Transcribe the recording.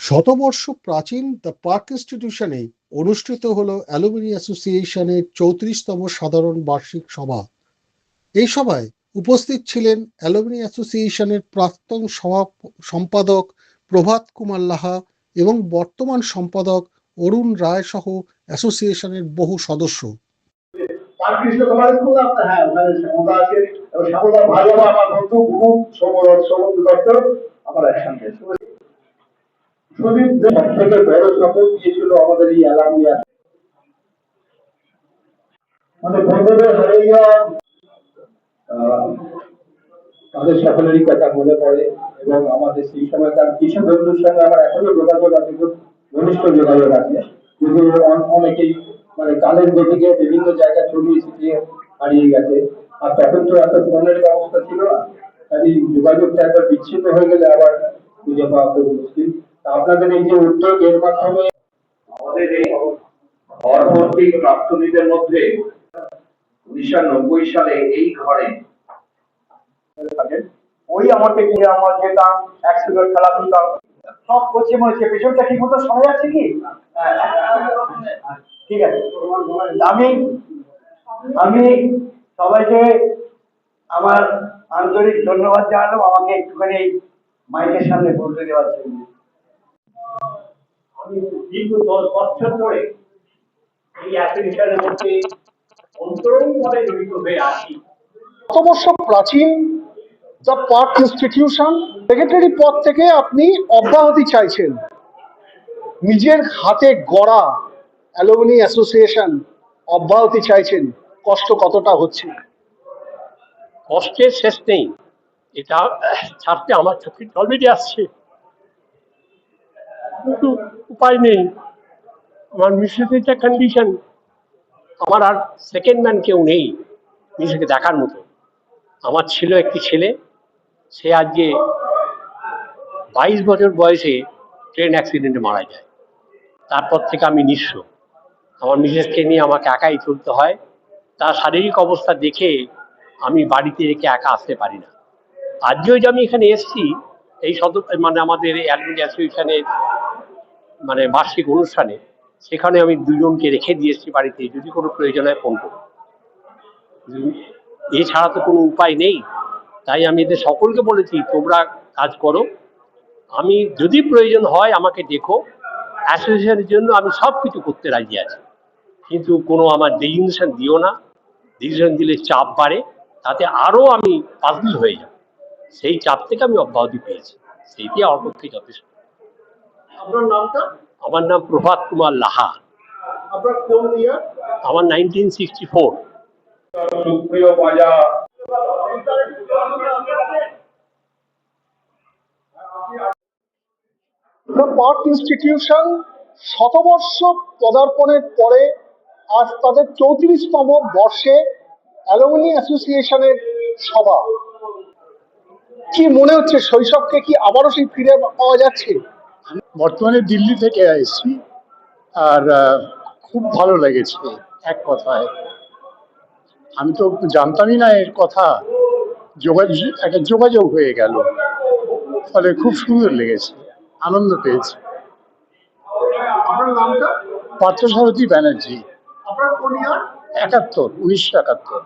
শতবর্ষ প্রাচীন the park ইনস্টিটিউশনে অনুষ্ঠিত হলো অ্যালুমিনি অ্যাসোসিয়েশনের 34তম সাধারণ বার্ষিক সভা। এই সভায় উপস্থিত ছিলেন অ্যালুমিনি অ্যাসোসিয়েশনের প্রাক্তন সম্পাদক প্রভাত কুমার লাহা এবং বর্তমান সম্পাদক অরুণ রায় সহ অ্যাসোসিয়েশনের বহু সদস্য। আমাদের এই অ্যালামিয়া মানে বন্ধুদের হারিয়ে যাওয়া তাদের সকলেরই কথা মনে পড়ে এবং আমাদের সেই সময়কার কিছু বন্ধুর সঙ্গে আমার এখনো যোগাযোগ আছে, খুব ঘনিষ্ঠ যোগাযোগ আছে, যদি অনেকেই মানে কালের গতিকে বিভিন্ন জায়গায় ছড়িয়ে ছিটিয়ে হারিয়ে গেছে। আর তখন তো এত ফোনের ব্যবস্থা ছিল না, কাজে যোগাযোগটা একবার বিচ্ছিন্ন হয়ে গেলে আবার খুঁজে পাওয়া খুব মুশকিল। আপনাদের এই যে উদ্যোগ, এর মাধ্যমে আমাদের এই পরবর্তী প্রাক্তনীদের মধ্যে 1990 সালে এই ঘরে ওই আমাকে গিয়ে আমার যেতাম, একসঙ্গে খেলা করতাম, সব করছে মনে হচ্ছে পেছনটা ঠিক মতো শোনা যাচ্ছে কি? ঠিক আছে। আমি আমি সবাইকে আমার আন্তরিক ধন্যবাদ জানালাম আমাকে একটুখানি মাইকের সামনে বলতে দেওয়ার জন্য। আমি দীর্ঘ 10 বছর ধরে এই অ্যাসোসিয়েশনের মধ্যে অন্তরঙ্গভাবে জড়িত হয়ে আছি। কত বছর প্রাচীন দ্য পার্ক ইনস্টিটিউশন সেক্রেটারি পদ থেকে আপনি অব্যাহতি চাইছেন, নিজের হাতে গড়া অ্যালুমিনি অ্যাসোসিয়েশন অব্যাহতি চাইছেন, কষ্ট কতটা হচ্ছে? কষ্টের শেষ নেই, এটা ছাড়তে আমার চোখে জল বেরিয়ে আসছে, কিন্তু উপায় নেই। আমার মিসেসের যা কন্ডিশন, আমার আর সেকেন্ড ম্যান কেউ নেই মিসেসকে দেখার মতো। আমার ছিল একটি ছেলে, সে আজকে 22 বছর বয়সে ট্রেন অ্যাক্সিডেন্টে মারা যায়। তারপর থেকে আমি নিঃস্ব, আমার মিসেসকে নিয়ে আমাকে একাই চলতে হয়। তার শারীরিক অবস্থা দেখে আমি বাড়িতে রেখে একা আসতে পারি না। আজকেও যে আমি এখানে এসেছি এই মানে আমাদের অ্যালুমিনি অ্যাসোসিয়েশনের মানে বার্ষিক অনুষ্ঠানে, সেখানে আমি দুজনকে রেখে দিয়ে এসেছি বাড়িতে, যদি কোনো প্রয়োজন হয় ফোন করব। এছাড়া তো কোনো উপায় নেই। তাই আমি এদের সকলকে বলেছি তোমরা কাজ করো, আমি যদি প্রয়োজন হয় আমাকে দেখো, অ্যাসোসিয়েশনের জন্য আমি সব কিছু করতে রাজি আছি, কিন্তু কোনো আমার ডিসিশন দিও না। ডিসিশন দিলে চাপ বাড়ে, তাতে আরও আমি পাজল হয়ে যাব। সেই চাপ থেকে আমি অব্যাহতি পেয়েছি, সেইটি আমার পক্ষে যথেষ্ট। আপনার নামটা? আমার নাম প্রভাত কুমার লাহা। আপনার কোন ইয়ার? আমার 1964। সুপ্রিয় বাজা দ্য পার্ক ইনস্টিটিউশন শতবর্ষ পদার্পণের পরে আজ তাদের 34তম বর্ষে অ্যালুমিনি অ্যাসোসিয়েশনের সভা। কি মনে হচ্ছে, শৈশবকে কি আবারও সেই ফিরে পাওয়া যাচ্ছে? বর্তমানে দিল্লি থেকে এসেছি, আর খুব ভালো লেগেছে। এক কথায় আমি তো জানতামই না এর কথা, একটা যোগাযোগ হয়ে গেল, ফলে খুব সুন্দর লেগেছে, আনন্দ পেয়েছি। আপনার নামটা? পার্থসারথী ব্যানার্জি। আপনার কোন ইয়ার? 1971।